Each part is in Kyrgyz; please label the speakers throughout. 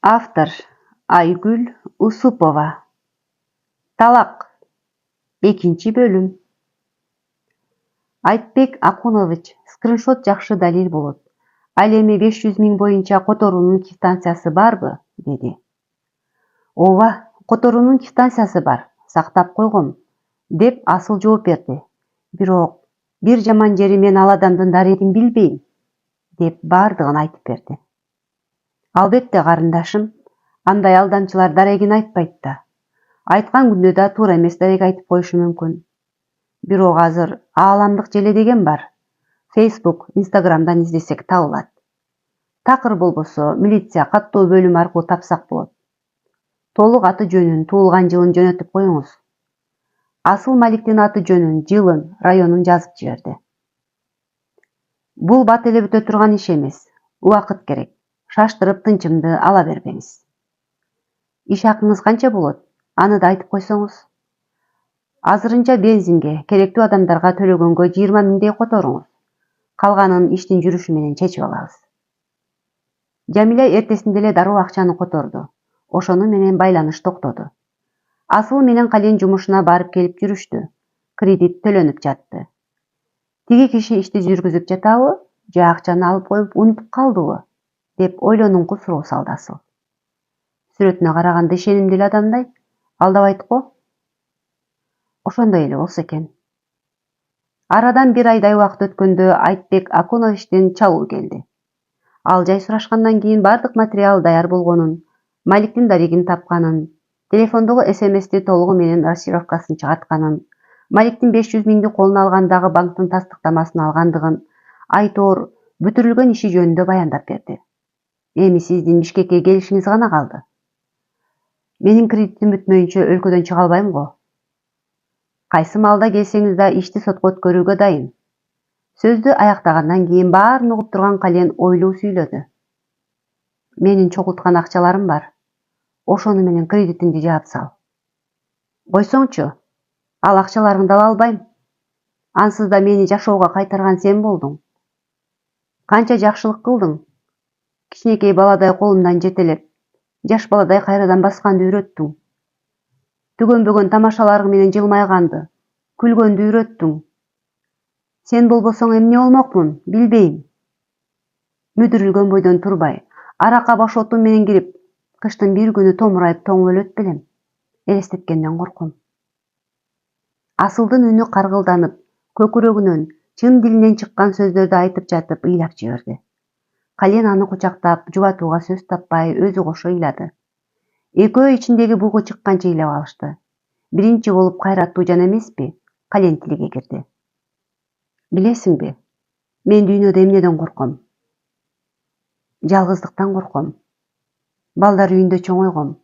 Speaker 1: Автор Айгүл Усупова. Талак. 2-бөлүм. Айтбек Акунович, скриншот жакшы далил болот. Ал эми 500 000 боюнча которуунун квитанциясы барбы? Деди. Ооба, которуунун квитанциясы бар, сактап койгом, деп Асыл жооп берди. Бирок бир жаман жери мен ал адамдын дарегин билбейм, деп бардыгын айтып берди. Албетте карындашым, андай алдамчылар дарегин айтпайт да. Айткан күндө да туура эмес дарек айтып коюшу мүмкүн. Бирок азыр ааламдык желе деген бар. Facebook, Instagramдан издесек табылат. Такыр болбосо милиция каттоо бөлүмү аркылуу тапсак болот. Толук аты жөнүн, туулган жылын жөнөтүп коюңуз. Асыл Маликтин аты жөнүн, жылын, районун жазып жиберди. Бул бат эле бүтө турган иш эмес. Убакыт керек. Шаштырып тынчымды ала бербеңиз. Иш акыңыз канча болот? Аны да айтып койсоңуз. Азырынча бензинге, керектүү адамдарга төлөгөнгө 20 000 которуңуз. Калганын иштин жүрүшү менен чечип алабыз. Жамиля эртесинде эле дароо акчаны которду. Ошону менен байланыш токтоду. Асыл менен Кален жумушуна барып келип жүрүштү. Кредит төлөнүп жатты. Тиги киши ишти жүргүзүп жатабы, же акчаны алып коюп унутуп калдыбы, деп ойлонуңку суроо салды Асыл. Сүрөтүнө караганда ишенимдүү адамдай, алдабайт го? Ошондой эле болсо экен. Арадан 1 айдай убакыт өткөндө Айтбек Акуновичтен чалуу келди. Ал жай сурашкандан кийин бардык материал даяр болгонун, Маликтин дарегин тапканын, телефондогу СМСти толугу менен расшифровкасын чыгартканын, Маликтин 500 000 колуна алгандагы банктын тастыктамасын алгандыгын, айтор бүтүрүлгөн иши жөнүндө баяндап берди. Эми сиздин Бишкекке келишиңиз гана калды. Менин кредитим бүтмөйүнчө өлкөдөн чыга албайм го. Кайсы маалда келсеңиз да ишти сотко өткөрүүгө дайын. Сөздү аяктагандан кийин баарын угуп турган Кален ойлуу сүйлөдү. Менин чогулткан акчаларым бар. Ошону менен кредитиңди жаап сал. Койсоңчу, ал акчаларыңды ала албайм. Ансыз да мени жашоого кайтарган сен болдуң. Канча жакшылык кылдың. Кичинекей баладай колумдан жетелеп, жаш баладай кайрадан басканды үйрөттүң. Түгөнбөгөн тамашаларың менен жылмайганды, күлгөндү үйрөттүң. Сен болбосоң эмне болмокмун, билбейм. Мүдүрүлгөн бойдон турбай, аракка баш отум менен кирип, кыштын бир күнү томурайып тоңуп өлөт белем. Элестеткенден корком. Асылдын үнү каргылданып, көкүрөгүнөн, чын дилинен чыккан сөздөрдү айтып жатып ыйлап жиберди. Кален аны кучактап, жубатууга сөз таппай, өзү кошо ыйлады. Экөө ичиндеги бугу чыкканча ыйлап алышты. Биринчи болуп Кайрат Туужан эмеспи? Кален тилиге кирди. Билесиңби, мен дүйнөдө эмнеден корком? Жалгыздыктан корком. Балдар үйүндө чоңойгом.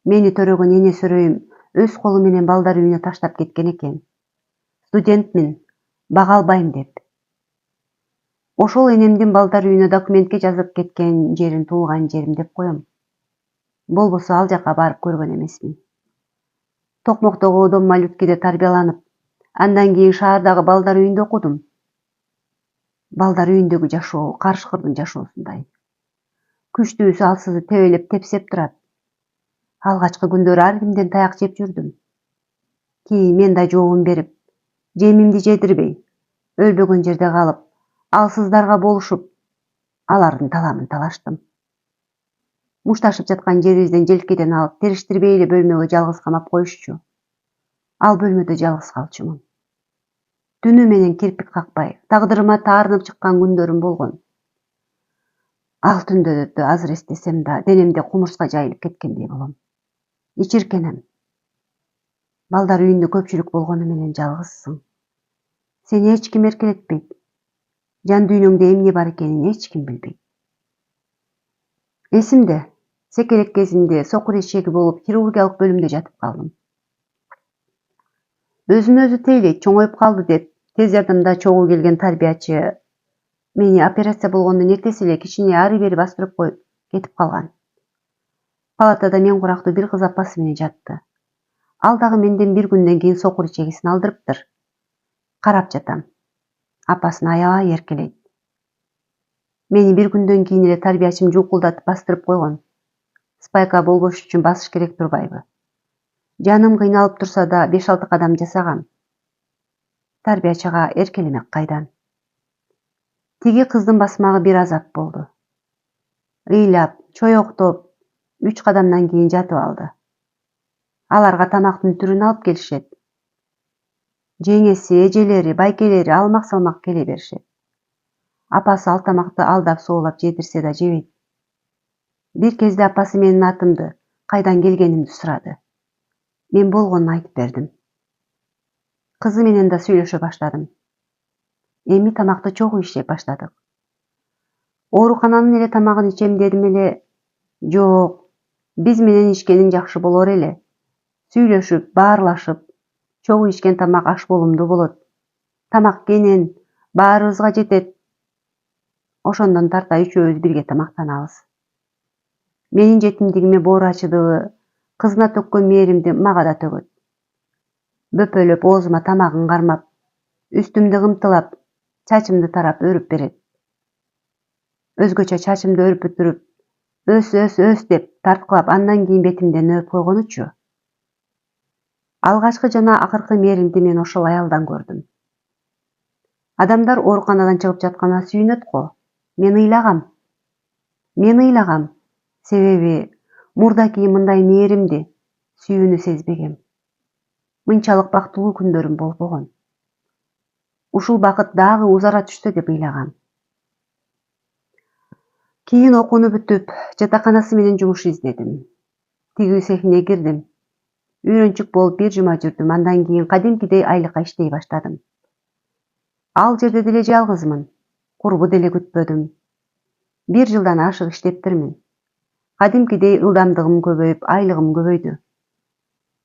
Speaker 1: Мени төрөгөн эне сөрөйүм өз колу менен балдар үйүнө таштап кеткен экен. Студентмин, бага албайм деп. Ошол энемдин балдар үйүнө документке жазып кеткен жерин туулган жерим деп коем. Болбосо ал жака барып көргөн эмесмин. Токмоктогу Дом Малюткиде тарбияланып, андан кийин шаардагы балдар үйүндө окудум. Балдар үйүндөгү жашоо карышкырдын жашоосундай. Күчтүүсү алсызы тебелеп тепсеп турат. Алгачкы күндөрү ар кимден таяк жеп жүрдүм. Кийин мен да жообун берип, жемимди жедирбей, өлбөгөн жерде калып, алсыздарга болушуп, алардын таламын талаштым. Мушташып жаткан жерибизден желкеден алып, териштирбей эле бөлмөгө жалгыз камап коюшчу. Ал бөлмөдө жалгыз калчумун. Түнү менен кирпик какпай, тагдырыма таарынып чыккан күндөрүм болгон. Ал түндөрдү азыр эстесем да, денемде кумурска жайылып кеткендей болом. Ичиркенем. Балдар үйүндө көпчүлүк болгону менен жалгызсың. Сени эч ким эркелетпейт. Жан дүйнөңдө эмне бар экенин эч ким билбейт. Эсимде, секерек кезинде сокур эшеги болуп хирургиялык бөлүмдө жатып калдым. Өзүн өзү тейлейт, чоңоюп калды деп, тез жардамда чогуу келген тарбиячы мени операция болгондон эртеси эле кичине ары-бери бастырып коюп кетип калган. Палатада мен курактуу бир кыз апасы менен жатты. Ал дагы менден бир күндөн кийин сокур ичегисин алдырыптыр. Карап жатам. Апасын аябай эркелейт. Мени бир күндөн кийин эле тарбиячым жукулдатып бастырып койгон. Спайка болбош үчүн басыш керек турбайбы? Жаным кыйналып турса да 5-6 кадам жасагам. Тарбиячыга эркелемек кайдан? Тиги кыздын басмагы бир азап болду. Ыйлап, чоёктоп, 3 кадамдан кийин жатып алды. Аларга тамактын түрүн алып келишет. Жеңеси, эжелери, байкелери алмак-салмак келе беришет. Апасы ал тамакты алдап соолап жедирсе да жебейт. Бир кезде апасы менин атымды, кайдан келгенимди сурады. Мен болгонун айтып бердим. Кызы менен да сүйлөшө баштадым. Эми тамакты чогуу ишеп баштадык. Оорукананын эле тамагын ичем дедим эле, жок, биз менен ишкениң жакшы болор эле. Сүйлөшүп, баарлашып, чогуу ишкен тамак аш болумдуу болот. Тамак кенен, баарыбызга жетет. Ошондон тарта үчөөбүз бирге тамактанабыз. Менин жетимдигиме боору ачыдыбы, кызына төккөн мээримди мага да төгөт. Бөпөлөп оозума тамагын кармап, үстүмдү кымтылап, чачымды тарап өрүп берет. Өзгөчө чачымды өрүп бүтүрүп, өс деп тарткылап, андан кийин бетимден өөп койгонучу. Алгачкы жана акыркы мээримди мен ошол аялдан көрдүм. Адамдар ооруканадан чыгып жатканда сүйүнөт го. Мен ыйлагам. Себеби мурда кийин мындай мээримди, сүйүүнү сезбегем. Мынчалык бактылуу күндөрүм болбогон. Ушул бакыт дагы узара түштү деп ыйлагам. Кийин окууну бүтүп, жатаканасы менен жумуш издедим. Тигүү цехине кирдим. Үйрөнчүк болуп 1 жума жүрдүм, андан кийин кадимкидей айлыкка иштей баштадым. Ал жерде деле жалгызмын, курбу деле күтпөдүм. 1 жылдан ашык иштептирмин. Кадимкидей ылдамдыгым көбөйүп, айлыгым көбөйдү.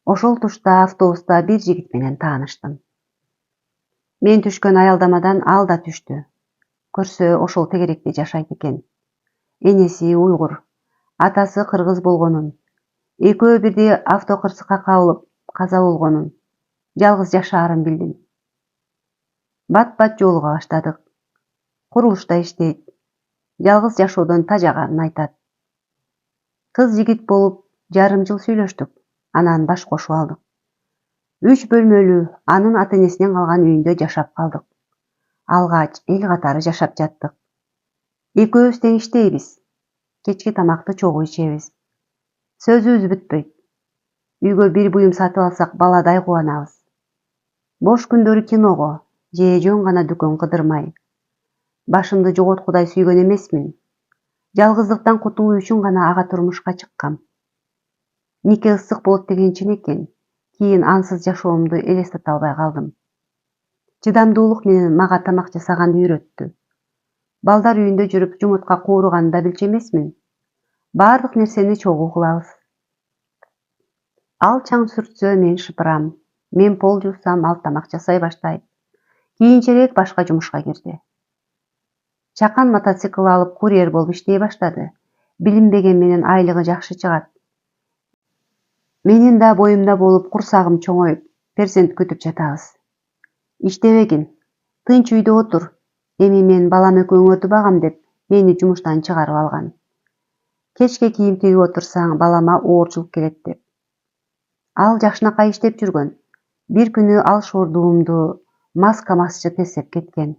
Speaker 1: Ошол тушта автобуста бир жигит менен тааныштым. Мен түшкөн аялдамадан ал да түштү. Көрсө ошол тегеректе жашайт экен. Энеси уйгур, атасы кыргыз болгонун, экөө бирдей автокырсыкка кабылып каза болгонун, жалгыз жашаарын билдим. Бат-бат жолуга баштадык. Курулушта иштейт. Жалгыз жашоодон тажаганын айтат. Кыз жигит болуп жарым жыл сүйлөштүк. Анан баш кошуп алдык. 3 бөлмөлүү, анын ата-энесинен калган үйүндө жашап калдык. Алгач эл катары жашап жаттык. Экөөбүз тең иштейбиз. Кечки тамакты чогуу ичебиз. Сөзүбүз бүтпөйт. Үйгө бир буюм сатып алсак баладай кубанабыз. Бош күндөрү киного же жөн гана дүкөн кыдырмай. Башымды жоготкудай сүйгөн эмесмин. Жалгыздыктан кутулуу үчүн гана ага турмушка чыккам. Нике ысык болот деген чын экен. Кийин ансыз жашоомду элестете албай калдым. Чыдамдуулук менен мага тамак жасаганды үйрөттү. Балдар үйүндө жүрүп жумуртка кууруганды да билчү эмесмин. Бардык нерсени чогуу кылабыз. Ал чаң сүртсө мен шыпырам. Мен пол жуусам ал тамак жасай баштайт. Кийинчерээк башка жумушка кирди. Чакан мотоцикл алып курьер болуп иштей баштады. Билинбеген менен айлыгы жакшы чыгат. Менин да боюмда болуп курсагым чоңоюп, перзент күтүп жатабыз. Иштебегин, тынч үйдө отур. Эми мен балам экөөңөрдү багам деп мени жумуштан чыгарып алган. Кечке кийим тигип отурсаң балама оорчулук келет деп. Ал жакшынакай иштеп жүргөн. Бир күнү ал шоордуумду маска-масчы тесеп кеткен.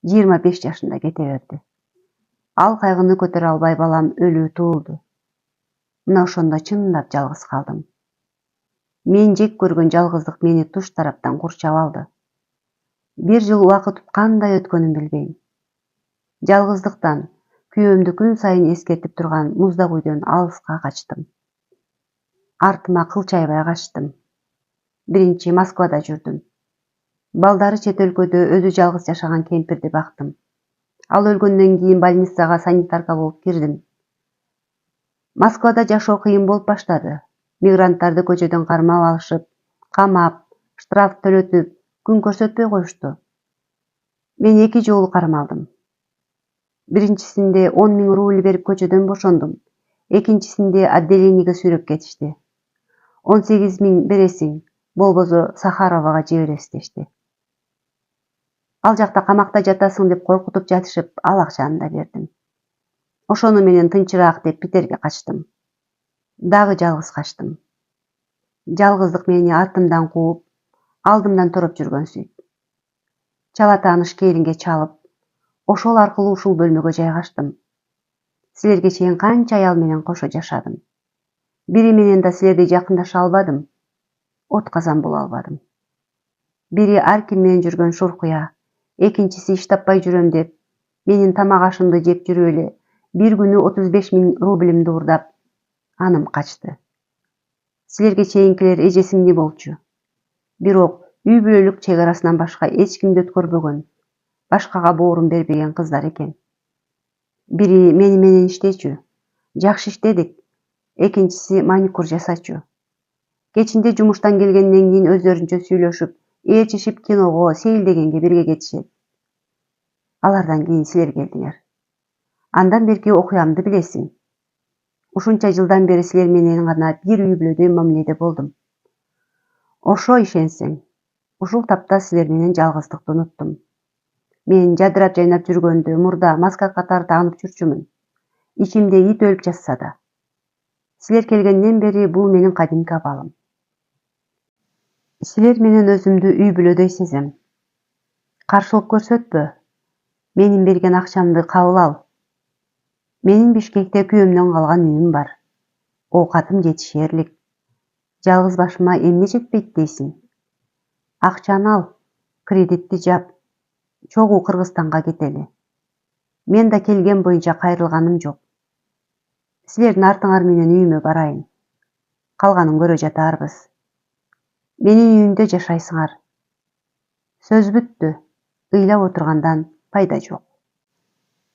Speaker 1: 25 жашында кете берди. Ал кайгыны көтөрө албай балам өлүү туулду. Мына ошондо чындап жалгыз калдым. Мен жек көргөн жалгыздык мени туш тараптан курчап алды. 1 жыл убакыт кандай өткөнүн билбейм. Жалгыздыктан күйөөмдү күн сайын эскертип турган муздак үйдөн алыска качтым. Артыма кылчайбай качтым. Биринчи Москвада жүрдүм. Балдары чет өлкөдө өзү жалгыз жашаган кемпирди бактым. Ал өлгөндөн кийин больницага санитарка болуп кирдим. Москвада жашоо кыйын болуп баштады. Мигранттарды көчөдөн кармап алышып, камап, штраф төлөтүп, күн көрсөтпөй коюшту. Мен 2 жолу кармалдым. Биринчисинде 10 000 рубль берип көчөдөн бошондум. Экинчисинде отделениеге сүйрөп кетишти. 18 000 бересиң, болбосо Сахаровага жиберебиз дешти. Ал жакта камакта жатасың деп коркутуп жатышып, ал акчаны да бердим. Ошону менен тынчыраак деп Питерге качтым. Дагы жалгыз качтым. Жалгыздык мени артымдан кууп, алдымдан туруп жүргөнсүйт. Чала тааныш келинге чалып, ошол аркылуу ушул бөлмөгө жайгаштым. Силерге чейин канча аял менен кошо жашадым. Бири менен да силердей жакындаша албадым. Отказан боло албадым. Бири ар ким менен жүргөн шуркуя, экинчиси иш таппай жүрөм деп, менин тамак ашымды жеп жүрүп эле, бир күнү 35 000 рублимди уурдап, анын качты. Силерге чейинкилер эжесиңди болчу. Бирок үй бүлөлүк чек арасынан башка эч кимди өткөрбөгөн, башкага боорун бербеген кыздар экен. Бири мени менен иштечү, жакшы иштедик. Экинчиси маникюр жасачу. Кечинде жумуштан келгенден кийин өздөрүнчө сүйлөшүп, ээрчишип киного, сейилдегенге бирге кетишет. Алардан кийин силер келдиңер. Андан берки окуямды билесиң. Ушунча жылдан бери силер менен гана бир үй бүлөдөй мамиледе болдум. Ошо ишенсең, ушул тапта силер менен жалгыздыкты унуттум. Мен жадырап жайнап жүргөндө мурда маска катары тагынып жүрчүмүн. Ичимде ит өлүп жатса да. Силер келгенден бери бул менин кадимки абалым. Силер менен өзүмдү үй бүлөдөй сезем. Каршылык көрсөтпө. Менин берген акчамды кабыл ал. Менин Бишкекте күйөөмдөн калган үйүм бар. Оокатым жетишээрлик. Жалгыз башыма эмне жетпейт дейсиң? Акчаны ал, кредитти жап. Чогуу Кыргызстанга кетели. Мен да келген боюнча кайрылганым жок. Силердин артыңар менен үйүмө барайын. Калганын көрө жатарбыз. Менин үйүмдө жашайсыңар. Сөз бүттү. Ыйлап отургандан пайда жок.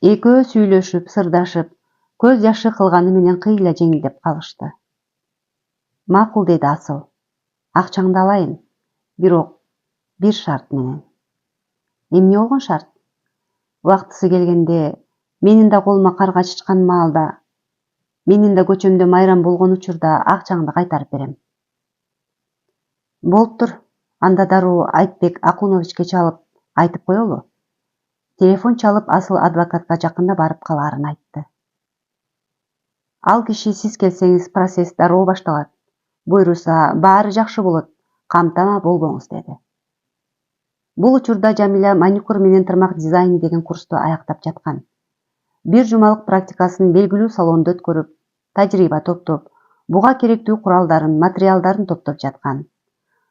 Speaker 1: Экөө сүйлөшүп, сырдашып, көз жашы кылганы менен кыйла жеңилдеп калышты. Макул деди Асыл. Акчаңды алайын. Бирок бир шарт менен. Эмне болгон шарт? Убактысы келгенде, менин да колума карга чычкан маалда, менин да көчөмдө майрам болгон учурда акчаңды кайтарып берем. Болуптур. Анда дароо Айтбек Акуновичке чалып, айтып коелу. Телефон чалып Асыл адвокатка жакында барып калаарын айтты. Ал киши сиз келсеңиз процесс дароо башталат. Буйруса, баары жакшы болот. Камтама болбоңуз деди. Бул учурда Жамиля маникюр менен тырмак дизайны деген курсту аяктап жаткан. Бир жумалык практикасын белгилүү салондо өткөрүп, тажрыйба топтоп, буга керектүү куралдарын, материалдарын топтоп жаткан.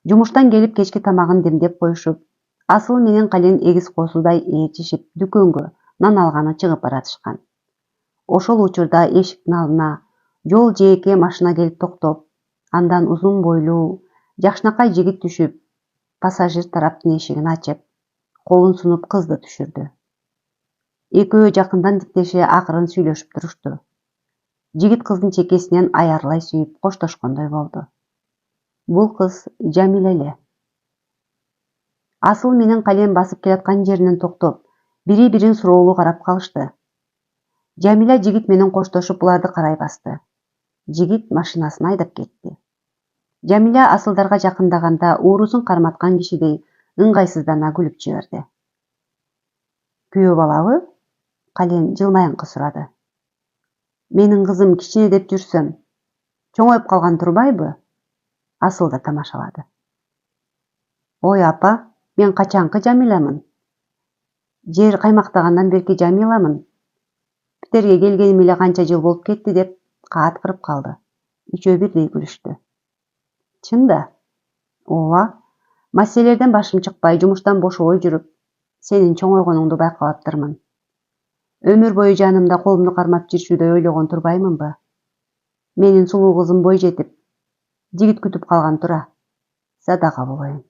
Speaker 1: Жумуштан келип кечки тамагын демдеп коюшуп, Асыл менен Кален эгиз косуудай ээрчишип, дүкөнгө нан алганы чыгып баратышкан. Ошол учурда эшиктин алдына жол жээкке машина келип токтоп, андан узун бойлуу, жакшынакай жигит түшүп, пассажир тараптын эшигин ачып, колун сунуп кызды түшүрдү. Экөө жакындан диктеше акырын сүйлөшүп турушту. Жигит кыздын чекесинен аярлай сүйүп коштошкондой болду. Бул кыз Жамиля эле. Асыл менен Кален басып келаткан жеринен токтоп, бири-бирин суроолуу карап калышты. Жамиля жигит менен коштошуп буларды карай басты. Жигит машинасын айдап кетти. Жамиля Асылдарга жакындаганда уурусун карматкан кишидей ыңгайсыздана күлүп жиберди. Күйөө балабы? Кален жылмайыңкы сурады. Менин кызым кичине деп жүрсөм, чоңоюп калган турбайбы? Асыл да тамашалады. Ой апа, мен качанкы Жамиламын? Жер каймактагандан берки Жамиламын. Питерге келгеним эле канча жыл болуп кетти деп каат кырып калды. Үчөө бирдей күлүштү. Чын да? Ооба. Маселелерден башым чыкпай, жумуштан бошобой жүрүп, сенин чоңойгонуңду байкап аптырмын. Өмүр бою жанымда колумду кармап жүрчүдөй ойлогон турбаймынбы? Менин сулуу кызым бой жетип, жигит күтүп калган тура. Садака болоюн.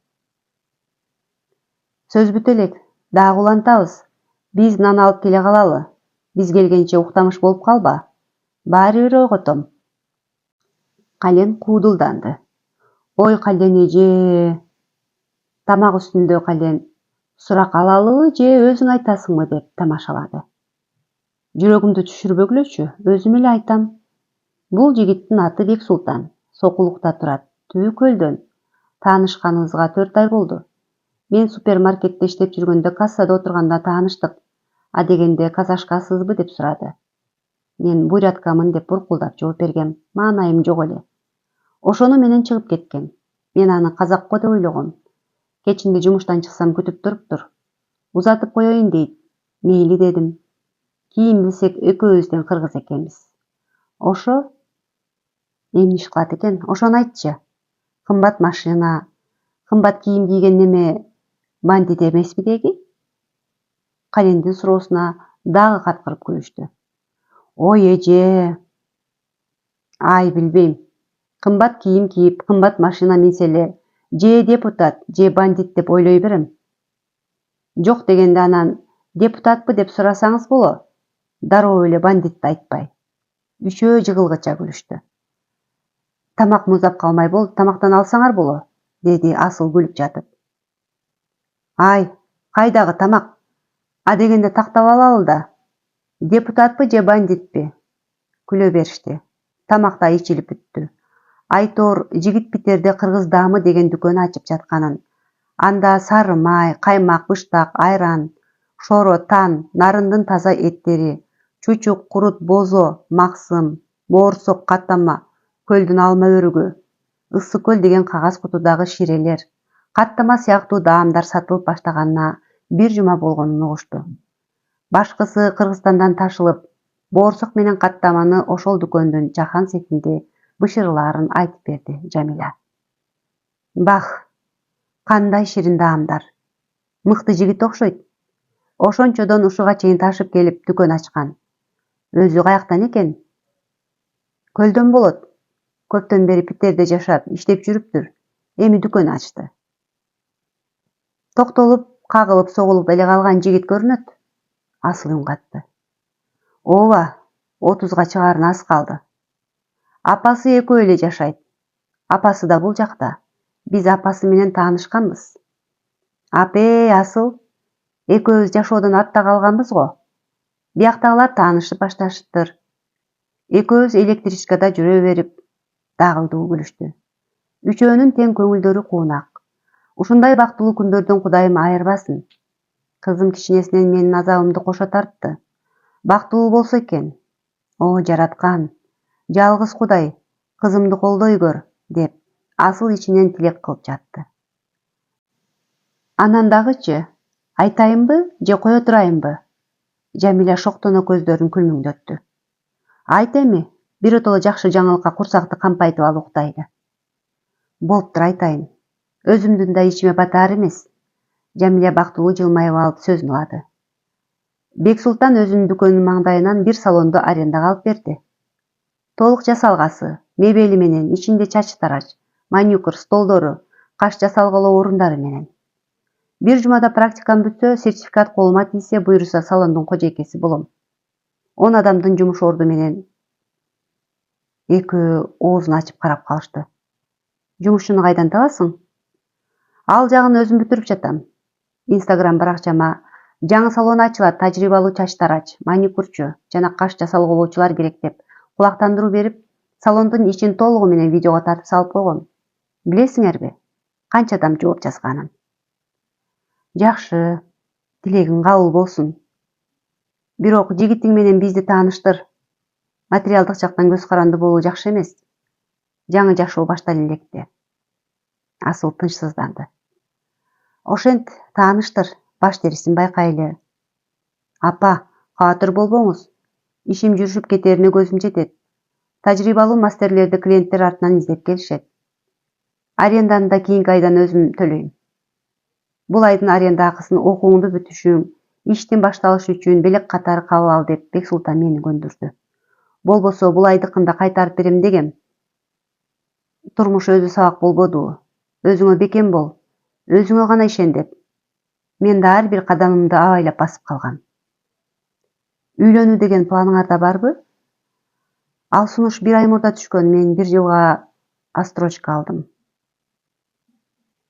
Speaker 1: Сөз бүт элек, дагы улантабыз. Биз нан алып келе калалы. Биз келгенче уктамыш болуп калба. Баары бир ойготом. Кален куудулданды. Ой Кален эже. Тамак үстүндө Кален сурак алалыбы же өзүң айтасыңбы деп тамашалады. Жүрөгүмдү түшүрбөгүлөчү, өзүм эле айтам. Бул жигиттин аты Бексултан. Сокулукта турат, Түбү көлдөн. Таанышканыбызга 4 ай болду. Мен супермаркетте иштеп жүргөндө кассада отурганда тааныштык. А дегенде казашкасызбы деп сурады. Мен буйраткамын деп буркулдап жооп бергем. Маанайым жок эле. Ошону менен чыгып кеткен. Мен аны казакко деп ойлогом. Кечинде жумуштан чыксам күтүп туруптур. Узатып коеюн дейт. Мейли дедим. Кийин билсек экөөбүздөн кыргыз экенбиз. Ошо эмне иш кылат экен? Ошону айтчы. Кымбат машина, кымбат кийим кийген неме бандит эмеспи деги? Календин суроосуна дагы каткырып күлүштү. Ой эже. Ай билбейм. Кымбат кийим кийип, кымбат машина минсе эле же депутат, же бандит деп ойлой берем. Жок дегенде анан депутатпы деп сурасаңыз боло. Дароо эле бандитти айтпай. Үчөө жыгылгыча күлүштү. Тамак муздап калмай болду, тамактан алсаңар боло, деди Асыл күлүп жатып. Ай, кайдагы тамак? А дегенде тактап алалы да. Депутатпы же бандитпи? Күлө беришти. Тамак да ичилип бүттү. Айтор жигит Питерде кыргыз даамы деген дүкөн ачып жатканын. Анда сары май, каймак, быштак, айран, шоро, тан, нарындын таза эттери, чучук, курут, бозо, максым, боорсок каттама, көлдүн алма өрүгү, ыссы көл деген кагаз кутудагы ширелер, каттама сыяктуу даамдар сатылып баштаганына бир жума болгонун угушту. Башкысы Кыргызстандан ташылып, боорсок менен каттаманы ошол дүкөндүн жахан сетинде бышырылаарын айтып берди Жамиля. Бах, кандай ширин даамдар. Мыкты жигит окшойт. Ошончодон ушуга чейин ташып келип дүкөн ачкан. Өзү каяктан экен? Көлдөн болот. Көптөн бери Питерде жашап, иштеп жүрүптүр. Эми дүкөн ачты. Токтолуп, кагылып, согулуп эле калган жигит көрүнөт. Асыл үн катты. Ооба, 30га чыгаарына аз калды. Апасы экөө эле жашайт. Апасы да бул жакта. Биз апасы менен таанышканбыз. Апе, Асыл, экөөбүз жашоодон артта калганбыз го. Бияктагылар таанышып башташыптыр. Экөөбүз электричкада жүрө берип, дагылдуу күлүштү. Үчөөнүн тең көңүлдөрү куунак. Ушундай бактылуу күндөрдөн Кудайым айырбасын. Кызым кичинесинен менин азабымды кошо тартты. Бактылуу болсо экен. О, жараткан. Жалгыз Кудай, кызымды колдой көр, деп Асыл ичинен тилек кылып жатты. Анан дагычы, айтайынбы же кое турайынбы? Жамиля шоктоно көздөрүн күлмүңдөттү. Айт эми, биротоло жакшы жаңылыкка курсакты кампайтып алып уктайлы. Болуптур, айтайын. Өзүмдүн да ичиме батаар эмес. Жамиля бактылуу жылмайып алып сөзүн улады. Бексултан өзүнүн дүкөнүнүн маңдайынан бир салонду арендага алып берди. Толук жасалгасы, мебели менен, ичинде чач тарач, маникюр столдору, каш жасалгылоо орундары менен. Бир жумада практикам бүтсө, сертификат колума тийсе, буйруса салондун кожойкеси болом. 10 адамдын жумуш орду менен. Экөө оозун ачып карап калышты. Жумушчуну кайдан табасың? Ал жагын өзүм бүтүрүп жатам. Инстаграм баракчама жаңы салон ачылат, тажрыйбалуу чач тарач, маникюрчу жана каш жасалгылоочулар керек деп кулактандыруу берип, салондун ичин толугу менен видеого тартып салып койгом. Билесиңерби, канча адам жооп жазганын? Жакшы, тилегиң кабыл болсун. Бирок жигитиң менен бизди тааныштыр. Материалдык жактан көз каранды болуу жакшы эмес. Жаңы жашоо баштале электе. Асыл тынчсызданды. Ошент тааныштыр, баш терисин байкайлы. Апа, каатыр болбоңуз. Ишим жүрүшүп кетерине көзүм жетет. Тажрыйбалуу мастерлерди клиенттер артынан издеп келишет. Аренданы да кийинки айдан өзүм төлөйм. Бул айдын аренда акысын окууңду бүтүшүң, иштин башталышы үчүн белек катары кабыл ал деп Бексултан мени көндүрдү. Болбосо бул айдыкында кайтарып берем дегем. Турмуш өзү сабак болбоду. Өзүңө бекем бол. Өзүңө гана ишен деп. Мен да ар бир кадамымды абайлап басып калгам. Үйлөнүү деген планыңарда барбы? Ал сунуш 1 ай мурда түшкөн, мен 1 жылга отсрочка алдым.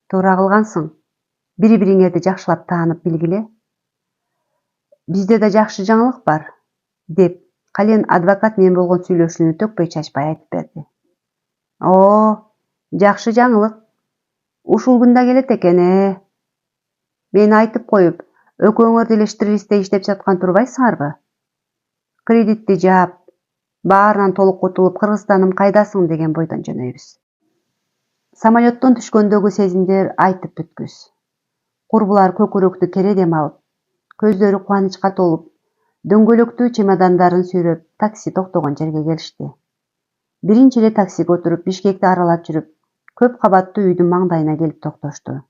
Speaker 1: Туура кылгансың. Бири-бириңерди жакшылап таанып билгиле. Бизде да жакшы жаңылык бар, деп Кален адвокат менен болгон сүйлөшүүнү төкпөй чачпай айтып берди. О, жакшы жаңылык. Ушул күндө келет экен, Мени айтып коюп, экөөңөр деле Штирлицте иштеп жаткан турбайсыңарбы? Кредитти жаап, Баарынан толук кутулуп, Кыргызстаным кайдасың деген бойдон жөнөйбүз. Самолеттон түшкөндөгү сезимдер айтып бүткүс. Курбулар көкүрөктү кере дем алып, көздөрү кубанычка толуп, дөңгөлөктүү чемодандарын сүйрөп, такси токтогон жерге келишти. Биринчи эле таксиге отуруп, Бишкекти аралап жүрүп, көп кабаттуу үйдүн маңдайына келип токтошту.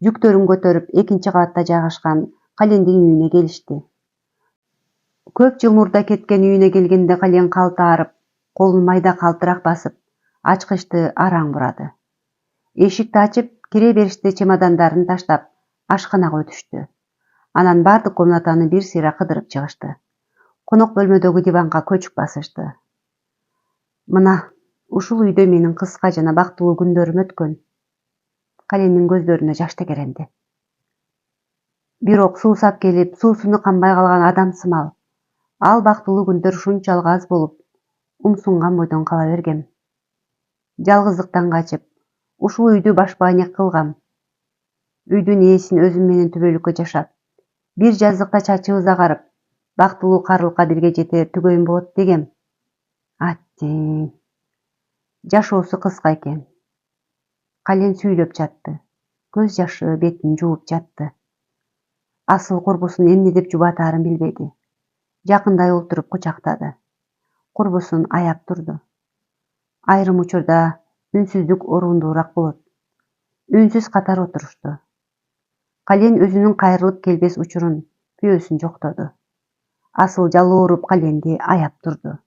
Speaker 1: Жүктөрүн көтөрүп, экинчи кабатта жайгашкан Календин үйүнө келишти. Көп жыл мурда кеткен үйүнө келгенде Кален калты аарып, колун майда калтырак басып, ачкычты араң бурады. Эшикти ачып, кире бериште чемодандарын таштап, ашканага өтүштү. Анан бардык комнатаны бир сыйра кыдырып чыгышты. Конок бөлмөдөгү диванга көчүк басышты. Мына, ушул үйдө менин кыска жана бактылуу күндөрүм өткөн. Календин көздөрүнө жаш тегеренди. Бирок суусап келип, суусуну канбай калган адам сымал. Ал бактылуу күндөр ушунчалык аз болуп, умсунган бойдон кала бергем. Жалгыздыктан качып, ушул үйдү башбаанек кылгам. Үйдүн ээсин өзүм менен түбөлүккө жашап, бир жаздыкта чачыбыз агарып, бактылуу карылыкка бирге жете түгөйүн болот дегем. Аттең. Жашоосу кыска экен. Кален сүйлөп жатты. Көз жашы бетин жууп жатты. Асыл курбусун эмне деп жубатаарын билбеди. Жакындай олтуруп кучактады. Курбусун аяп турду. Айрым учурда үнсүздүк орундуураак болот. Үнсүз катар отурушту. Кален өзүнүн кайрылып келбес учурун, күйөөсүн жоктоду. Асыл жалооруп Календи аяп турду.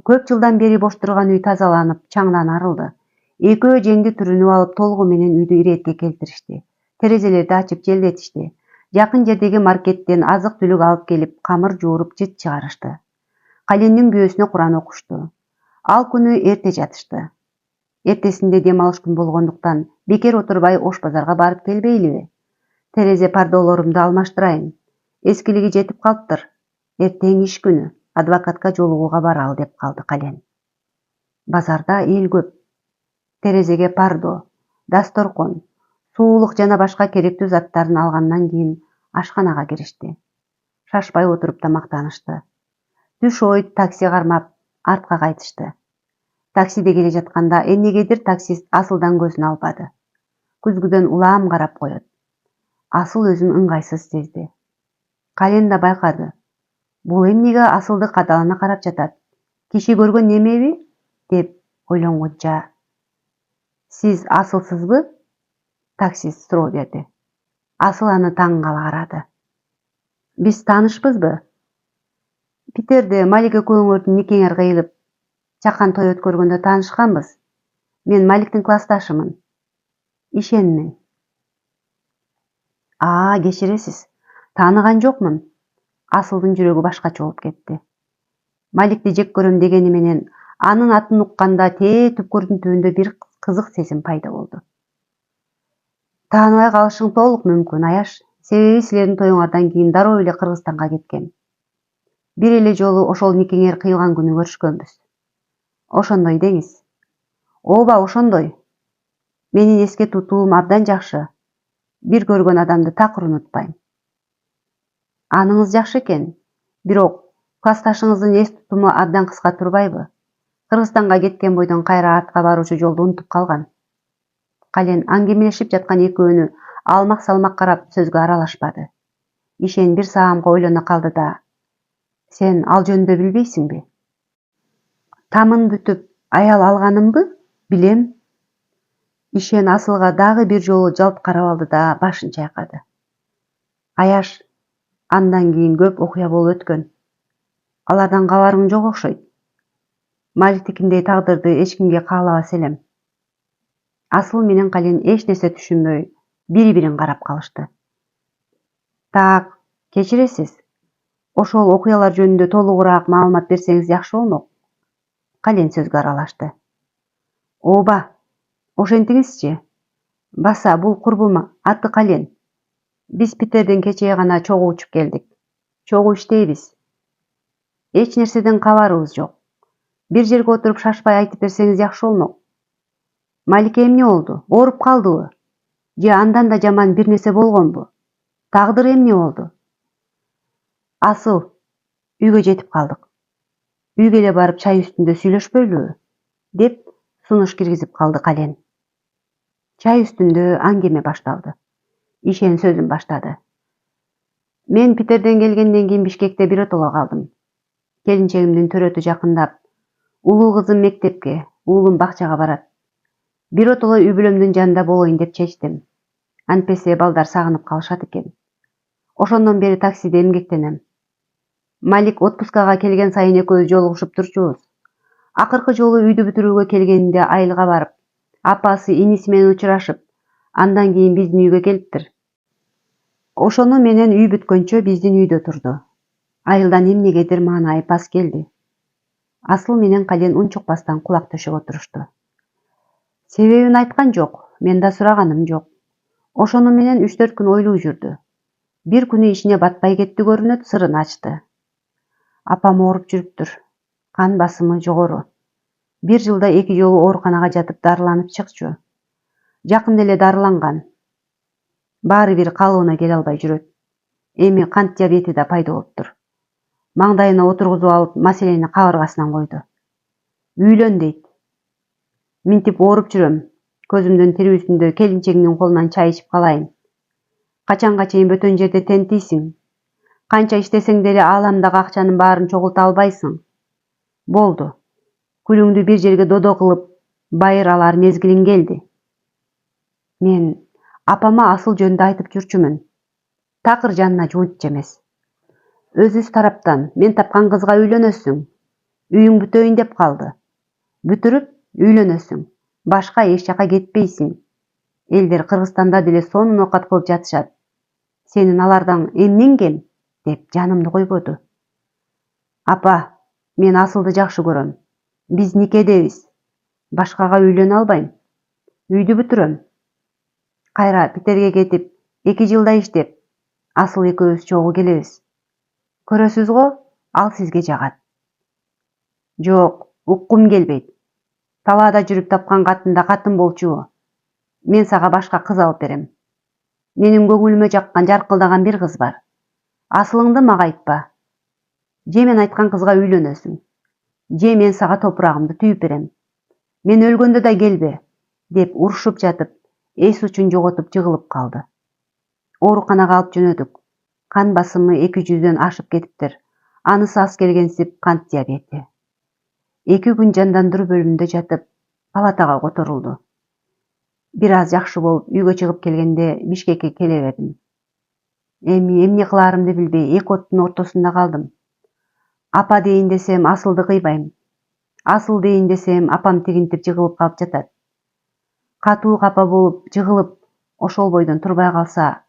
Speaker 1: Көп жылдан бери бош турган үй тазаланып, чаңдан арылды. Экөө жеңди түрүнүп алып, толугу менен үйдү иретке келтиришти. Терезелерди ачып желдетишти. Жакын жердеги маркеттен азык-түлүк алып келип, камыр жууруп, жыт чыгарышты. Календин күйөөсүнө Куран окушту. Ал күнү эрте жатышты. Эртесинде дем алыш күн болгондуктан бекер отурбай Ош базарга барып келбейлиби? Терезе пардолорумду алмаштырайын. Эскилиги жетип калыптыр. Эртең иш күнү. Адвокатка жолугууга баралы деп калды Кален. Базарда эл көп. Терезеге пардо, дасторкон, суулук жана башка керектүү заттарын алгандан кийин ашканага киришти. Шашпай отуруп тамактанышты. Түш ой такси кармап, артка кайтышты. Таксиде келе жатканда эмнегедир таксист Асылдан көзүн албады. Күзгүдөн улам карап коет. Асыл өзүн ыңгайсыз сезди. Кален да байкады. Бул эмнеге Асылды кадалана карап жатат? Киши көргөн немеби? Деп ойлонгуча. Сиз Асылсызбы? Таксист суроо берди. Асыл аны таң кала карады. Биз таанышпызбы? Питерде Малик экөөңөрдүн никеңер кыйылып, чакан той өткөргөндө таанышканбыз. Мен Маликтин классташымын. Ишенмин. Кечиресиз. Тааныган жокмун. Асылдын жүрөгү башкача болуп кетти. Маликти жек көрөм дегени менен анын атын укканда түпкүрдүн түбүндө бир кызык сезим пайда болду. Тааныбай калышың толук мүмкүн, Аяш. Себеби силердин тоюңардан кийин дароо эле Кыргызстанга кеткем. Бир эле жолу ошол никеңер кыйылган күнү көрүшкөнбүз. Ошондой деңиз. Ооба, ошондой. Менин эске тутуум абдан жакшы. Бир көргөн адамды такыр унутпайм. Аныңыз жакшы экен. Бирок классташыңыздын эс тутуму абдан кыска турбайбы? Кыргызстанга кеткен бойдон кайра артка баруучу жолду унутуп калган. Кален аңгемелешип жаткан экөөнү алмак-салмак карап сөзгө аралашпады. Ишен бир саамга ойлоно калды да: Сен ал жөнүндө билбейсиңби? Тамын бүтүп, аял алганымбы? Билем. Ишен Асылга дагы бир жолу жалт карап алды да башын чайкады. Аяш, андан кийин көп окуя болуп өткөн. Алардан кабарың жок окшойт. Маликтикиндей тагдырды эч кимге каалабас элем. Асыл менен Кален эч нерсе түшүнбөй, бири-бирин карап калышты. Так, кечиресиз. Ошол окуялар жөнүндө толугураак маалымат берсеңиз жакшы болмок. Кален сөзгө аралашты. Ооба, ошентиңизчи. Баса, бул курбум, аты Кален. Биз Питерден кечээ гана чогуу учуп келдик. Чогуу иштейбиз. Эч нерседен кабарыбыз жок. Бир жерге отуруп шашпай айтып берсеңиз жакшы болмок. Маликке эмне болду? Ооруп калдыбы? Же андан да жаман бир нерсе болгонбу? Тагдыры эмне болду? Асыл, үйгө жетип калдык. Үйгө эле барып чай үстүндө сүйлөшпөйлүбү? Деп сунуш киргизип калды Кален. Чай үстүндө аңгеме башталды. Ишен сөзүн баштады. Мен Питерден келгенден кийин Бишкекте биротоло калдым. Келинчегимдин төрөтү жакындап, улуу кызым мектепке, уулум бакчага барат. Биротоло үй бүлөмдүн жанында болоюн деп чечтим. Антпесе балдар сагынып калышат экен. Ошондон бери таксиде эмгектенем. Малик отпускага келген сайын экөөбүз жолугушуп турчубуз. Акыркы жолу үйдү бүтүрүүгө келгенинде айылга барып, апасы иниси менен учурашып, андан кийин биздин үйгө келиптир. Ошону менен үй бүткөнчө биздин үйдө турду. Айылдан эмнегедир маанайып ас келди. Асыл менен Кален унчукпастан кулак төшөп отурушту. Себебин айткан жок, мен да сураганым жок. Ошону менен 3-4 күн ойлуу жүрдү. Бир күнү ишине батпай кетти көрүнөт, сырын ачты. Апам ооруп жүрүптүр. Кан басымы жогору. 1 жылда 2 жолу ооруканага жатып дарыланып чыкчу. Жакында эле дарыланган. Баары бир калыбына келе албай жүрөт. Эми кант диабети да пайда болуптур. Маңдайына отургузуп алып, маселени кабыргасынан койду. Үйлөн дейт. Минтип ооруп жүрөм. Көзүмдүн тирүүсүндө келинчегиңдин колунан чай ичип калайын. Качанга чейин бөтөн жерде тентийсиң? Канча иштесең деле ааламдагы акчанын баарын чогулта албайсың. Болду. Күлүңдү бир жерге додо кылып, байыр алар мезгилиң келди. Мен апама Асыл жөнүндө айтып жүрчүмүн. Такыр жанына жуунт эмес. Өзүбүз тараптан мен тапкан кызга үйлөнөсүң. Үйүң бүтөйүн деп калды. Бүтүрүп үйлөнөсүң. Башка эч жака кетпейсиң. Элдер Кыргызстанда деле сонун оокат кылып жатышат. Сенин алардан эмнең кем? Деп жанымды койбоду. Апа, мен Асылды жакшы көрөм. Биз никедебиз. Башкага үйлөнө албайм. Үйдү бүтүрөм. Кайра Питерге кетип, 2 жылда иштеп, Асыл экөөбүз чогуу келебиз. Көрөсүз го, ал сизге жагат. Жок, уккум келбейт. Талаада жүрүп тапкан катында катын болчубу? Мен сага башка кыз алып берем. Менин көңүлүмө жаккан жаркылдаган бир кыз бар. Асылыңды мага айтпа. Же мен айткан кызга үйлөнөсүң. Же мен сага топурагымды түйүп берем. Мен өлгөндө да келбе, деп урушуп жатып, эс учун жоготуп жыгылып калды. Ооруканага алып жөнөдүк. Кан басымы 200дөн ашып кетиптир. Анысы ас келгенсип кант диабети. 2 күн жандандыруу бөлүмүндө жатып, палатага которулду. Бир аз жакшы болуп, үйгө чыгып келгенде Бишкекке келе бердим. Эми эмне кылаарымды билбей, эки оттун ортосунда калдым. Апа дейин десем, Асылды кыйбайм. Асыл дейин десем, апам тигинтип жыгылып калып жатат. Катуу капа болуп, жыгылып, ошол бойдон турбай калса,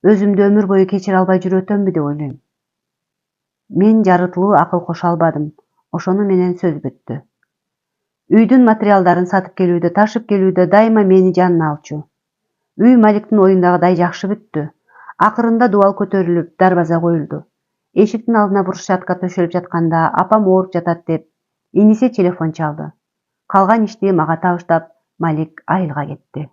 Speaker 1: өзүмдү өмүр бою кечире албай жүрүп өтөмбү деп ойлойм. Мен жарытылуу акыл кошо албадым. Ошону менен сөз бүттү. Үйдүн материалдарын сатып келүүдө, ташып келүүдө дайыма мени жанына алчу. Үй Маликтин оюндагыдай жакшы бүттү. Акырында дубал көтөрүлүп, дарбаза коюлду. Эшиктин алдына брусчатка төшөлүп жатканда апам ооруп жатат деп, иниси телефон чалды. Калган ишти мага табыштап, Малик айылга кетти.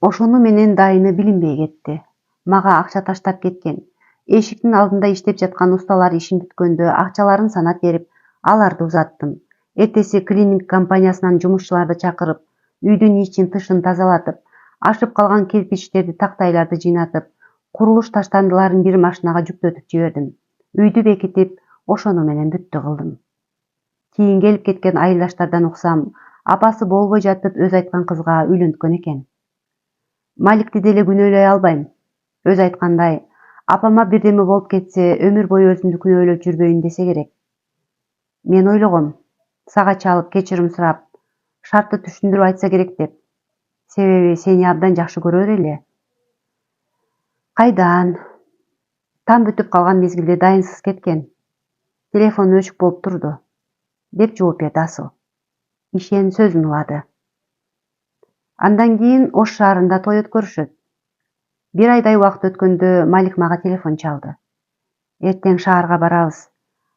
Speaker 1: Ошону менен дайыны билинбей кетти. Мага акча таштап кеткен. Эшиктин алдында иштеп жаткан усталар ишин бүткөндө акчаларын санап берип, аларды узаттым. Эртеси клининг компаниясынан жумушчуларды чакырып, үйдүн ичин тышын тазалатып, ашып калган кирпичтерди, тактайларды жыйнатып, курулуш таштандыларын бир машинага жүктөтүп жибердим. Үйдү бекитип, ошону менен бүттү кылдым. Кийин келип кеткен айылдаштардан уксам, апасы болбой жатып өз айткан кызга үйлөнткөн экен. Маликти деле күнөөлөй албайм. Өз айткандай, апама бирдеме болуп кетсе, өмүр бою өзүмдү күнөөлөп жүрбөйүн десе керек. Мен ойлогом, сага чалып кечирим сурап, шартты түшүндүрүп айтса керек деп. Себеби сени абдан жакшы көрөр эле. Кайдан? Там бүтүп калган мезгилде дайынсыз кеткен. Телефон өчүк болуп турду, деп жооп берди Асыл. Ишен сөзүн улады. Андан кийин Ош шаарында той өткөрүшөт. 1 айдай убакыт өткөндө Малик мага телефон чалды. Эртең шаарга барабыз.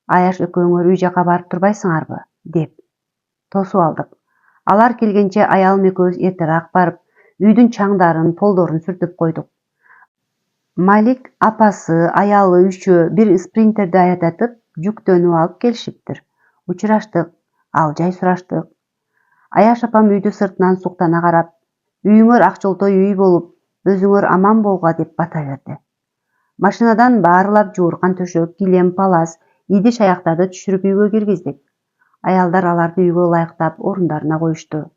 Speaker 1: Аяш экөөңөр үй жака барып турбайсыңарбы? Деп. Тосуп алдык. Алар келгенче аялым экөөбүз эртерээк барып, үйдүн чаңдарын, полдорун сүртүп койдук. Малик, апасы, аялы, үшөө бир спринтерди айдатып, жүктөнүп алып келишиптир. Учураштык, ал жай сураштык. Аяш апам үйдү сыртынан суктана карап, үйүңөр ак жолтой үй болуп, өзүңөр аман болгула деп бата берди. Машинадан баарылап жууркан төшөк, килем, палас, идиш аяктарды түшүрүп үйгө киргиздик. Аялдар аларды үйгө ылайыктап орундарына коюшту.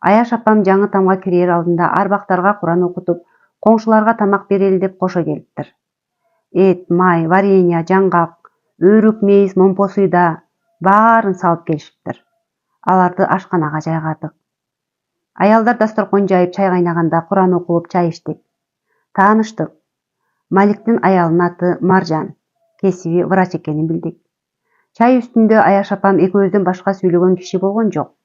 Speaker 1: Аяш апам жаңы тамга кирер алдында арбактарга Куран окутуп, коңшуларга тамак берели деп кошо келиптир. Эт, май, варенье, жаңгак, өөрүк, мейиз, момпо сыйда баарын салып келишиптир. Аларды ашканага жайгадык. Аялдар дасторкон жайып чай кайнаганда Куран окулуп чай ичтик. Тааныштык. Маликтин аялынын аты Маржан, кесиби врач экенин билдик. Чай үстүндө Аяш апам экөөбүздөн башка сүйлөгөн киши болгон жок.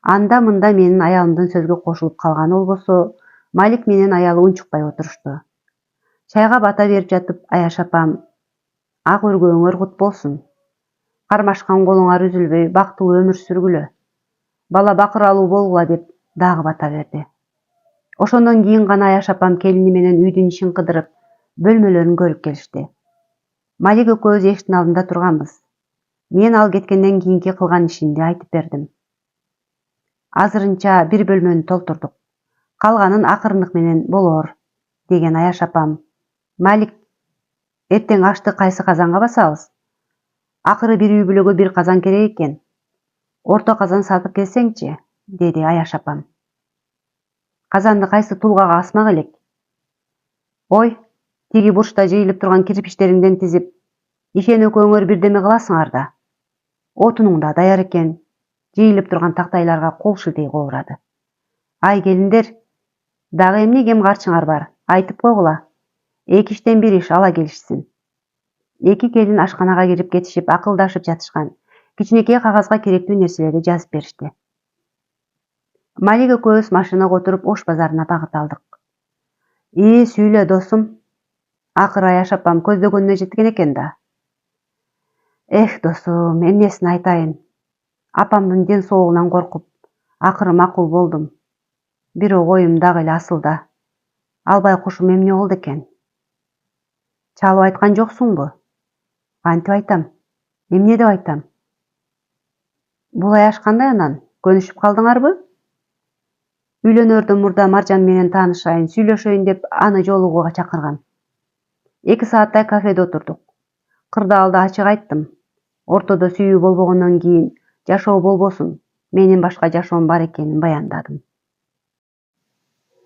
Speaker 1: Анда-мында менин аялымдын сөзгө кошулуп калганы болбосо, Малик менен аялы унчукпай отурушту. Чайга бата берип жатып Аяш апам: "Ак өргөөңөр кут болсун. Кармашкан колуңар үзүлбөй, бактылуу өмүр сүргүлө. Бала бакыралуу болгула" деп дагы бата берди. Ошондон кийин гана Аяш апам келини менен үйдүн ишин кыдырып, бөлмөлөрүн көрүп келишти. Малик экөөбүз эшиктин алдында турганбыз. Мен ал кеткенден кийинки кылган ишимди айтып бердим. Азырынча бир бөлмөнү толтурдук. Калганын акырындык менен болоор, деген Аяш апам. Малик: "Эртең ашты кайсы казанга басабыз? Акыры бир үй бүлөгө бир казан керек экен. Орто казан сатып келсеңчи", деди Аяш апам. "Казанды кайсы тулгага асмак элек? Ой, тиги бурчта жыйылып турган кирпичтериңден тизип, ишен экөөңөр бирдеме кыласыңар да. Отунуң да даяр экен", жыйылып турган тактайларга кол шилтей коорады. "Ай келиндер, дагы эмне кем карчыңар бар, айтып койгула. Эки иштен бир иш ала келишсин". Эки келин ашканага кирип кетишип, акылдашып жатышкан. Кичинекей кагазга керектүү нерселерди жазып беришти. Малик экөөбүз машинага отуруп Ош базарына багыт алдык. Сүйлө досум. Акыры Аяш апам көздөгөнүнө жеткен экен да. Эх, досум, эмнесин айтайын. Апамдын ден соолугунан коркуп, акыры макул болдум. Бирок оюм дагы эле асылда. Албай кушум эмне болду экен? Чалып айткан жоксуңбу? Кантип айтам? Эмне деп айтам? Бул Аяш кандай анан? Көнүшүп калдыңарбы? Үйлөнөрдөн мурда Маржан менен таанышайын, сүйлөшөйүн деп аны жолугууга чакыргам. 2 сааттай кафеде отурдук. Кырдаалда ачык айттым. Ортодо сүйүү болбогондон кийин жашоо болбосун, менин башка жашоом бар экенин баяндадым.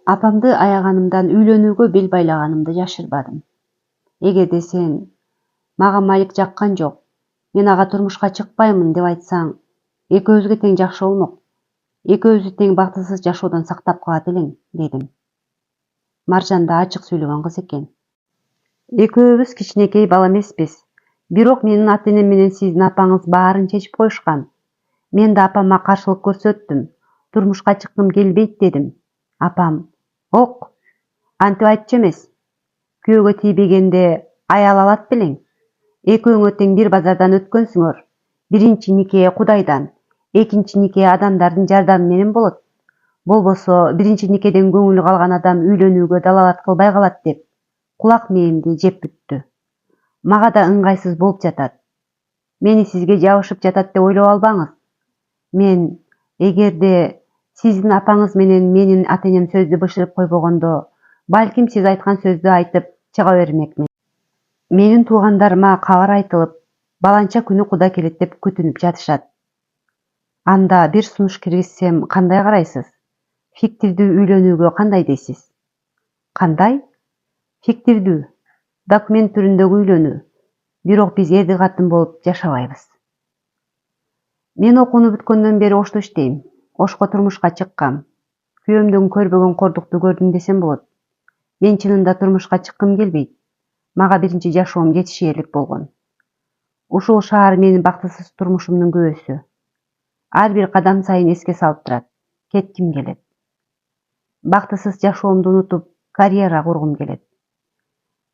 Speaker 1: Апамды аяганымдан үйлөнүүгө бел байлаганымды жашырбадым. Эгерде сен "Мага Малик жаккан жок, мен ага турмушка чыкпаймын" деп айтсаң, экөөбүзгө тең жакшы болмок. Экөөбүздү тең бактысыз жашоодон сактап калат элең, дедим. Маржан да ачык сүйлөгөн кыз экен. Экөөбүз кичинекей бала эмеспиз. Бирок менин ата-энем менен сиздин апаңыз баарын чечип коюшкан. Мен да апама каршылык көрсөттүм. Турмушка чыккым келбейт дедим. Апам: "Ок, антип айтчу эмес. Күйөөгө тийбегенде аял алат белең. Экөөңөр тең бир базардан өткөнсүңөр. Биринчи нике Кудайдан, экинчи нике адамдардын жардамы менен болот. Болбосо биринчи никеден көңүлү калган адам үйлөнүүгө далалат кылбай калат" деп кулак мээримди жеп бүттү. Мага да ыңгайсыз болуп жатат. Мени сизге жабышып жатат деп ойлоп албаңыз. Мен, эгерде сиздин апаңыз менен менин ата-энем сөздү бышырып койбогондо, балким сиз айткан сөздү айтып чыга бермекмин. Менин туугандарыма кабар айтылып, баланча күнү Куда келет деп күтүнүп жатышат. Анда бир сунуш киргизсем кандай карайсыз? Фиктивдүү үйлөнүүгө кандай дейсиз? Кандай? Фиктивдүү, документ түрүндөгү үйлөнүү. Бирок биз эрди катын болуп жашабайбыз. Мен окууну бүткөндөн бери Ошто иштейм. Ошко турмушка чыккам. Күйөөмдөн көрбөгөн кордукту көрдүм десем болот. Мен чынында турмушка чыккым келбейт. Мага биринчи жашоом жетишээрлик болгон. Ушул шаар менин бактысыз турмушумдун күбөсү. Ар бир кадам сайын эске салып турат. Кетким келет. Бактысыз жашоомду унутуп, карьера кургум келет.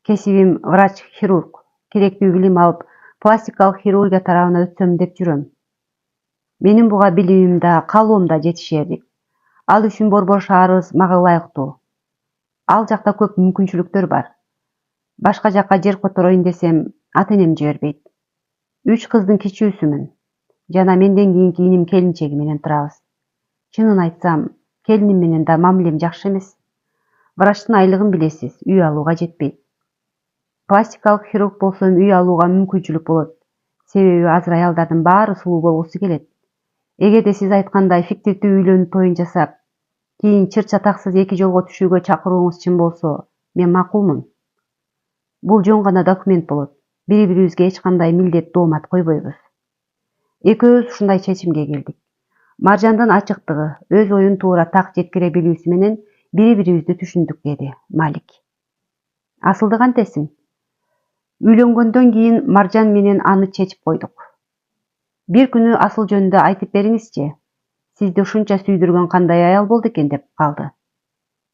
Speaker 1: Кесибим врач-хирург. Керектүү билим алып, пластикалык хирургия тарабына өтсөм деп жүрөм. Менин буга билимим да, каалоом да жетишээрлик. Ал үчүн Борбор шаарыбыз мага ылайыктуу. Ал жакта көп мүмкүнчүлүктөр бар. Башка жакка жер котороюн десем, ата-энем жибербейт. 3 кыздын кичүүсүмүн жана менден кийинки иним келинчеги менен турабыз. Чынын айтсам, келиним менен да мамилем жакшы эмес. Врачтын айлыгын билесиз, үй алууга жетпейт. Пластикалык хирург болсом үй алууга мүмкүнчүлүк болот. Себеби азыр аялдардын баары сулуу болгусу келет. Эгерде сиз айткандай фиктивдүү үйлөнүү тоюн жасап, кийин чыр чатаксыз 2 жолго түшүүгө чакырууңуз чын болсо, мен макулмун. Бул жөн гана документ болот. Бири-бирибизге эч кандай милдет, доомат койбойбуз. Экөөбүз ушундай чечимге келдик. Маржандын ачыктыгы, өз оюн туура так жеткире билүүсү менен бири-бирибизди түшүндүк, деди Малик. Асылды кантесиң? Үйлөнгөндөн кийин Маржан менен аны чечип койдук. Бир күнү асыл жөнүндө айтып бериңизчи. Сизди ушунча сүйдүргөн кандай аял болду экен, деп калды.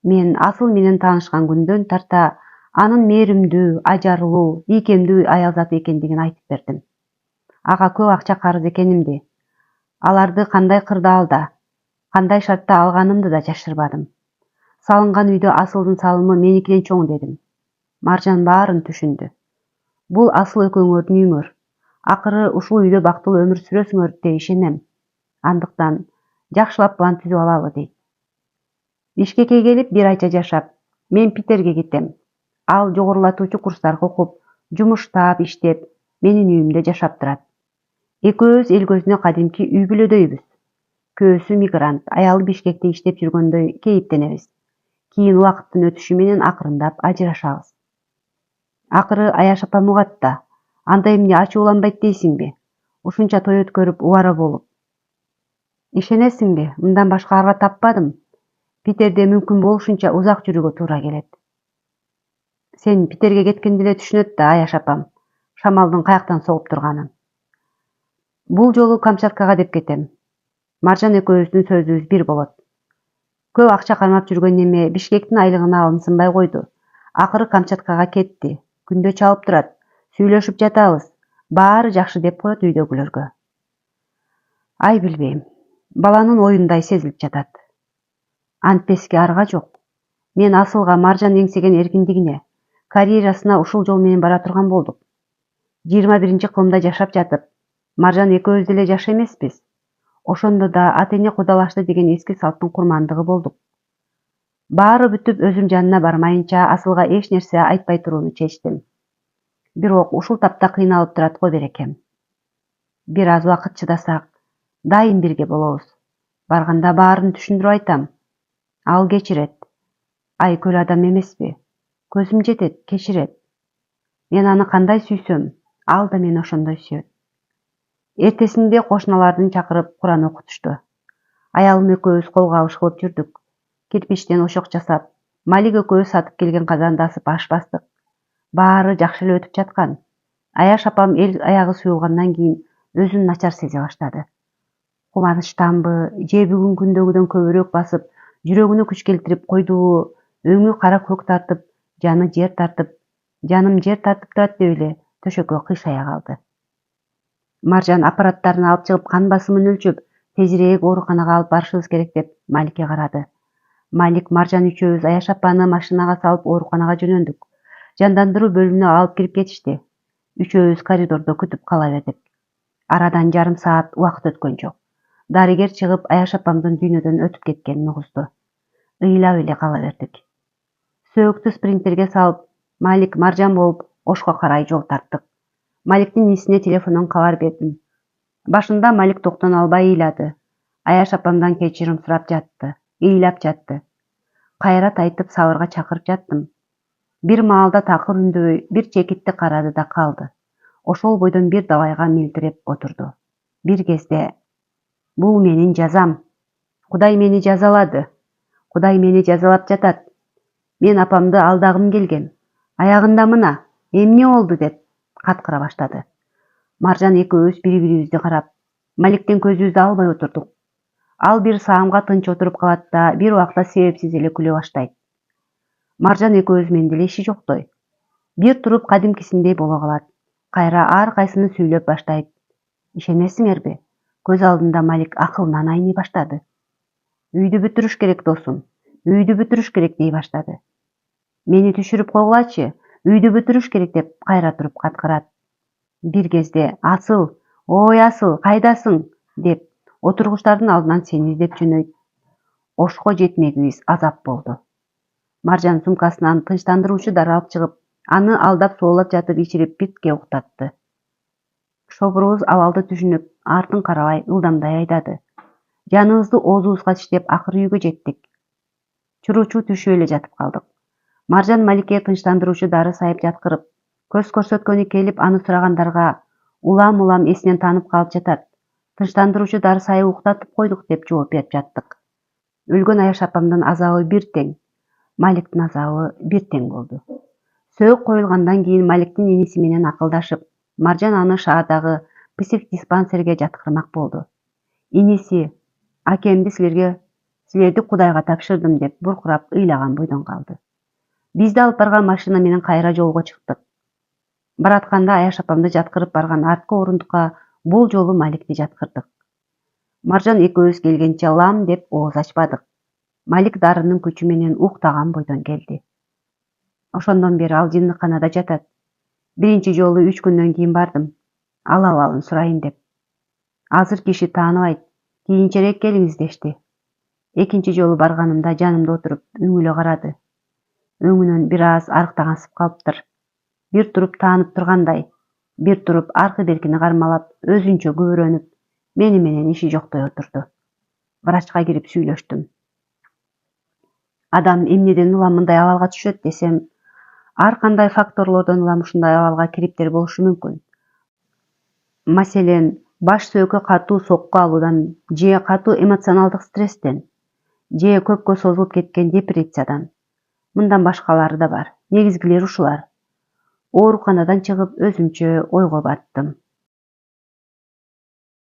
Speaker 1: Мен асыл менен таанышкан күндөн тарта анын мээримдүү, ажарлуу, ийкемдүү аял заты экендигин айтып бердим. Ага көп акча карыз экенимди, аларды кандай кырдаалда, кандай шартта алганымды да жашырбадым. Салынган үйдө асылдын салымы меникиден чоң, дедим. Маржан баарын түшүндү. Бул асыл экөөңөрдүн үйүңөр. Акыры ушул үйдө бактылуу өмүр сүрөсүңөр деп ишенем. Андыктан жакшылап план түзүп алалы, дейт. Бишкекке келип 1 айча жашап, мен Питерге кетем. Ал жогорулатуучу курстарга окуп, жумуштап, иштеп, менин үйүмдө жашап турат. Экөөбүз эл көзүнө кадимки үй бүлөдөйбүз. Көөсү мигрант, аялы Бишкекте иштеп жүргөндөй кейиптенебиз. Кийин убакыттын өтүшү менен акырындап ажырашабыз. Акыры Аяш апам угат да. Анда эмне ачууланбайт дейсиңби? Ушунча той өткөрүп, убара болуп. Ишенесиңби, мындан башка арга таппадым. Питерде мүмкүн болушунча узак жүрүүгө туура келет. Сен Питерге кеткенде эле түшүнөт да, Аяш апам, шамалдын каяктан согуп турганын. Бул жолу Камчаткага деп кетем. Маржан экөөбүздүн сөзүбүз бир болот. Көп акча кармап жүргөн неме Бишкектин айлыгына алынсынбай койду. Акыры Камчаткага кетти. Күндө чалып турат. Сүйлөшүп жатабыз. Баары жакшы деп коет үйдөгүлөргө. Ай билбейм. Баланын оюндай сезилип жатат. Антпеске арга жок. Мен асылга Маржан эңсеген эркиндигине, карьерасына ушул жол менен бара турган болдук. 21-кылымда жашап жатып, Маржан экөөбүз деле жаш эмеспиз. Ошондо да ата-эне кудалашты деген эски салттын курмандыгы болдук. Баары бүтүп өзүм жанына бармайынча асылга эч нерсе айтпай турууну чечтим. Бирок ушул тапта кыйналып турат го берекем. Бир аз убакыт чыдасак, дайым бирге болобуз. Барганда баарын түшүндүрүп айтам. Ал кечирет. Айкөл адам эмеспи? Көзүм жетет, кечирет. Мен аны кандай сүйсөм, ал да мени ошондой сүйөт. Эртесинде кошуналардын чакырып Куран окутушту. Аялым экөөбүз кол кабыш кылып жүрдүк. Кирпичтен ошок жасап, Малик экөөбүз сатып келген казанды асып аш бастык. Баары жакшы эле өтүп жаткан. Аяш апам эл аягы суюлгандан кийин өзүн начар сезе баштады. Кубанычтанбы, же бүгүн күндөгүдөн көбүрөөк басып, жүрөгүнө күч келтирип койдубу, өңү кара көк тартып, жаным жер тартып турат деп эле төшөккө кыйшая калды. Маржан аппараттарын алып чыгып кан басымын өлчөп, тезирээк ооруканага алып барышыбыз керек деп Маликке карады. Малик, Маржан үчөөбүз Аяш апаны машинага салып ооруканага жөнөндүк. Жандандыруу бөлүмүнө алып кирип кетишти. Үчөөбүз коридордо күтүп кала бердик. Арадан жарым саат убакыт өткөн жок. Дарыгер чыгып Аяш апамдын дүйнөдөн өтүп кеткенин угузду. Ыйлап эле кала бердик. Сөөктү спринтерге салып, Малик, Маржан болуп Ошко карай жол тарттык. Маликтин инисине телефондон кабар бердим. Башында Малик токтоно албай ыйлады. Аяш апамдан кечирим сурап жатты, ыйлап жатты. Кайрат айтып сабырга чакырып жаттым. Бир маалда такыр үндөбөй бир чекитти карады да калды. Ошол бойдон бир давайга мелдиреп отурду. Бир кезде: бул менин жазам. Кудай мени жазалады. Кудай мени жазалап жатат. Мен апамды алдагым келген. Аягында мына, эмне болду деп каткыра баштады. Маржан экөөбүз бири-бирибизди карап, Маликтен көзүбүздү албай отурдук. Ал бир саамга тынч отуруп калат да, бир убакта себепсиз эле күлө баштайт. Маржан экөөбүз менен деле иши жоктой. Бир туруп кадимкисиндей боло калат. Кайра ар кайсыны сүйлөп баштайт. Ишенесиңерби? Көз алдында Малик акылынан айный баштады. Үйдү бүтүрүш керек, досум. Үйдү бүтүрүш керек дей баштады. Мени түшүрүп койгулачы, үйдү бүтүрүш керек деп кайра туруп каткырат. Бир кезде Асыл, ой Асыл, кайдасың деп отургучтардын алдынан сени издеп жөнөйт. Ошко жетмегибиз азап болду. Маржан сумкасынан тынчтандыруучу дары алып чыгып, аны алдап соолап жатып ичирип биртке уктатты. Шопурубуз абалды түшүнүп, артын карабай ылдамдай айдады. Жаныбызды оозубузга тиштеп акыры үйгө жеттик. Чуручу түшүп эле жатып калдык. Маржан Маликке тынчтандыруучу дары сайып жаткырып, көз көрсөткөнү келип аны сурагандарга улам эсинен таанып калып жатат. Тынчтандыруучу дары сайып уктатып койдук деп жооп берип жаттык. Өлгөн Аяш апамдын азабы бир тең, Маликтин азабы бир тең болду. Сөөгү коюлгандан кийин Маликтин иниси менен акылдашып, Маржан аны шаардагы психдиспансерге жаткырмак болду. Иниси: акемди силерди Кудайга тапшырдым деп буркурап ыйлаган бойдон калды. Бизди алып барган машина менен кайра жолго чыктык. Баратканда Аяш апамды жаткырып барган арткы орундукка бул жолу Маликти жаткырдык. Маржан экөөбүз келгенче лам деп ооз ачпадык. Малик дарынын күчү менен уктаган бойдон келди. Ошондон бери ал жындыканада жатат. Биринчи жолу 3 күндөн кийин бардым, ал абалын сурайын деп. Азыр киши тааныбайт, кийинчерээк келиңиз дешти. Экинчи жолу барганымда жанымда отуруп үңүлө карады. Өңүнөн бир аз арыктагансып калыптыр. Бир туруп таанып тургандай, бир туруп аркы беркини кармалап, өзүнчө күбөрөнүп, мени менен иши жоктой отурду. Врачка кирип сүйлөштүм. Адам эмнеден улам мындай абалга түшөт десем, ар кандай факторлордон улам ушундай абалга кириптер болушу мүмкүн. Маселен, баш сөөгкө катуу сокку алуудан, же катуу эмоционалдык стресстен, же көпкө созулуп кеткен депрессиядан. Мындан башкалары да бар. Негизгилери ушулар. Ооруканадан чыгып өзүмчө ойго баттым.